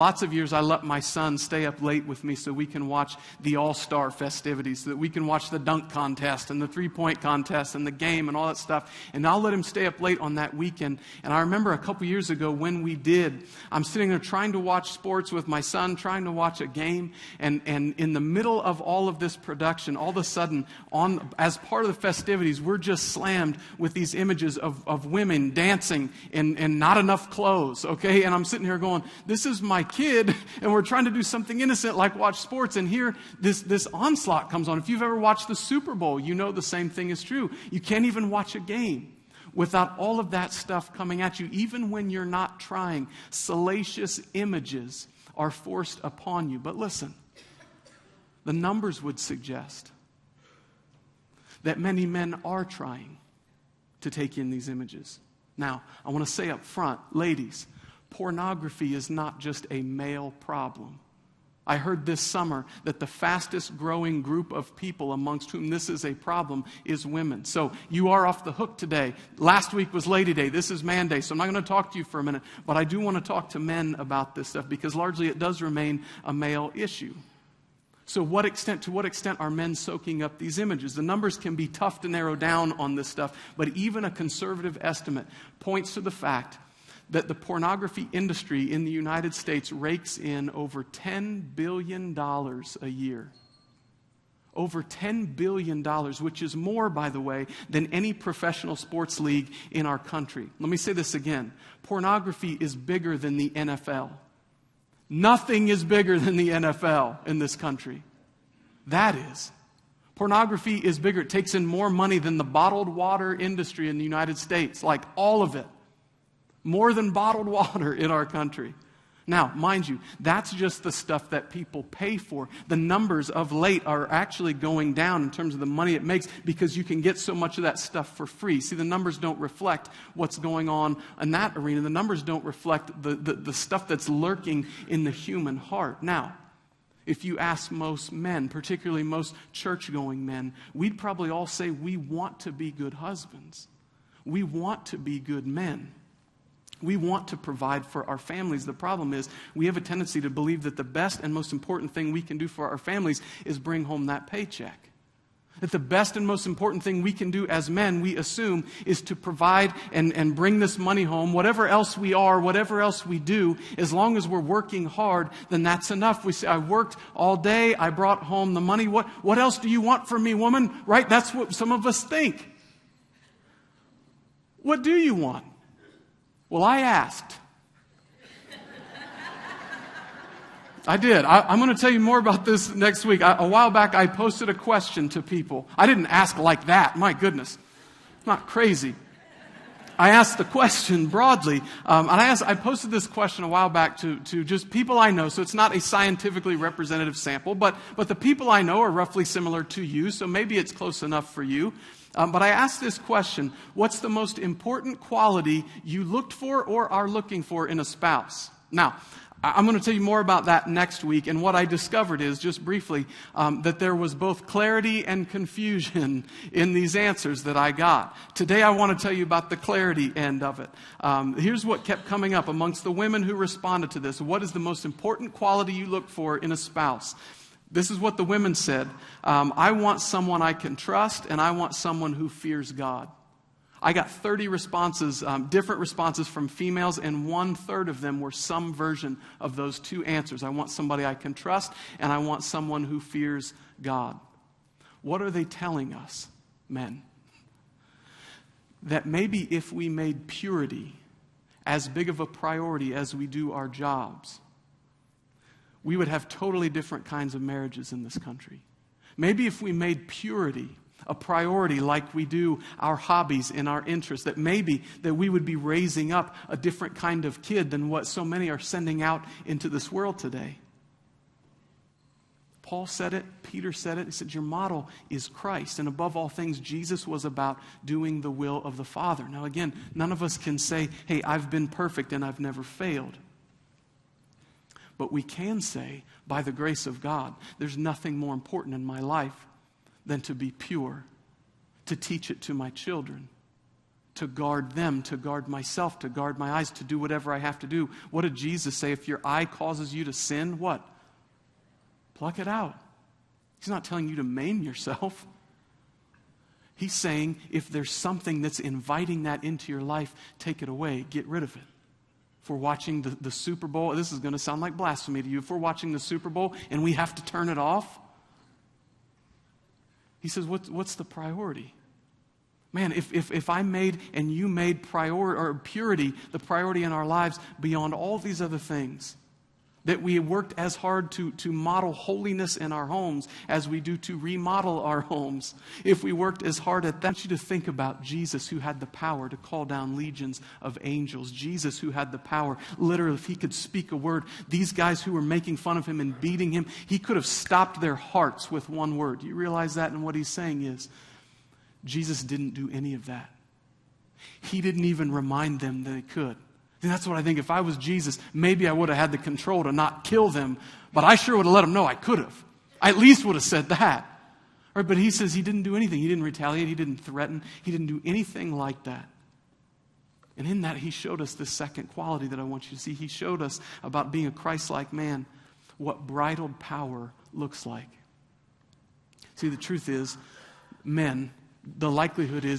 Lots of years I let my son stay up late with me so we can watch the all-star festivities, so that we can watch the dunk contest and the three-point contest and the game and all that stuff. And I'll let him stay up late on that weekend. And I remember a couple years ago when we did, I'm sitting there trying to watch sports with my son, trying to watch a game. And in the middle of all of this production, all of a sudden, as part of the festivities, we're just slammed with these images of women dancing in not enough clothes, okay? And I'm sitting here going, this is my kid, and we're trying to do something innocent like watch sports, and here this onslaught comes on. If you've ever watched the Super Bowl, you know the same thing is true. You can't even watch a game without all of that stuff coming at you, even when you're not trying. Salacious images are forced upon you. But listen, the numbers would suggest that many men are trying to take in these images. Now, I want to say up front, ladies, pornography is not just a male problem. I heard this summer that the fastest growing group of people amongst whom this is a problem is women. So you are off the hook today. Last week was Lady Day. This is Man Day. So I'm not going to talk to you for a minute. But I do want to talk to men about this stuff because largely it does remain a male issue. So to what extent are men soaking up these images? The numbers can be tough to narrow down on this stuff. But even a conservative estimate points to the fact that the pornography industry in the United States rakes in over $10 billion a year. Over $10 billion, which is more, by the way, than any professional sports league in our country. Let me say this again. Pornography is bigger than the NFL. Nothing is bigger than the NFL in this country. That is. Pornography is bigger. It takes in more money than the bottled water industry in the United States, like all of it. More than bottled water in our country. Now, mind you, that's just the stuff that people pay for. The numbers of late are actually going down in terms of the money it makes because you can get so much of that stuff for free. See, the numbers don't reflect what's going on in that arena. The numbers don't reflect the stuff that's lurking in the human heart. Now, if you ask most men, particularly most church-going men, we'd probably all say we want to be good husbands. We want to be good men. We want to provide for our families. The problem is we have a tendency to believe that the best and most important thing we can do for our families is bring home that paycheck. That the best and most important thing we can do as men, we assume, is to provide and bring this money home. Whatever else we are, whatever else we do, as long as we're working hard, then that's enough. We say, I worked all day, I brought home the money. What else do you want from me, woman? Right? That's what some of us think. What do you want? Well, I asked. I did. I'm going to tell you more about this next week. A while back, I posted a question to people. I didn't ask like that. My goodness. I'm not crazy. I asked the question broadly. And I posted this question a while back to just people I know. So it's not a scientifically representative sample. But the people I know are roughly similar to you. So maybe it's close enough for you. But I asked this question: what's the most important quality you looked for or are looking for in a spouse? Now, I'm going to tell you more about that next week. And what I discovered is, just briefly, that there was both clarity and confusion in these answers that I got. Today I want to tell you about the clarity end of it. Here's what kept coming up amongst the women who responded to this. What is the most important quality you look for in a spouse? This is what the women said. I want someone I can trust, and I want someone who fears God. I got 30 responses, different responses from females, and 1/3 of them were some version of those two answers. I want somebody I can trust, and I want someone who fears God. What are they telling us, men? That maybe if we made purity as big of a priority as we do our jobs, we would have totally different kinds of marriages in this country. Maybe if we made purity a priority like we do our hobbies and our interests, that maybe that we would be raising up a different kind of kid than what so many are sending out into this world today. Paul said it, Peter said it. He said, your model is Christ. And above all things, Jesus was about doing the will of the Father. Now again, none of us can say, hey, I've been perfect and I've never failed. But we can say, by the grace of God, there's nothing more important in my life than to be pure, to teach it to my children, to guard them, to guard myself, to guard my eyes, to do whatever I have to do. What did Jesus say? If your eye causes you to sin, what? Pluck it out. He's not telling you to maim yourself. He's saying if there's something that's inviting that into your life, take it away, get rid of it. If we're watching the Super Bowl, this is going to sound like blasphemy to you. If we're watching the Super Bowl and we have to turn it off, he says, what's the priority? Man, if I made and you made purity the priority in our lives beyond all these other things, that we worked as hard to model holiness in our homes as we do to remodel our homes. If we worked as hard at that, I want you to think about Jesus, who had the power to call down legions of angels. Jesus, who had the power, literally, if he could speak a word, these guys who were making fun of him and beating him, he could have stopped their hearts with one word. Do you realize that? And what he's saying is, Jesus didn't do any of that. He didn't even remind them that he could. And that's what I think. If I was Jesus, maybe I would have had the control to not kill them, but I sure would have let them know I could have. I at least would have said that. Right, but he says he didn't do anything. He didn't retaliate. He didn't threaten. He didn't do anything like that. And in that, he showed us this second quality that I want you to see. He showed us about being a Christ-like man, what bridled power looks like. See, the truth is, men, the likelihood is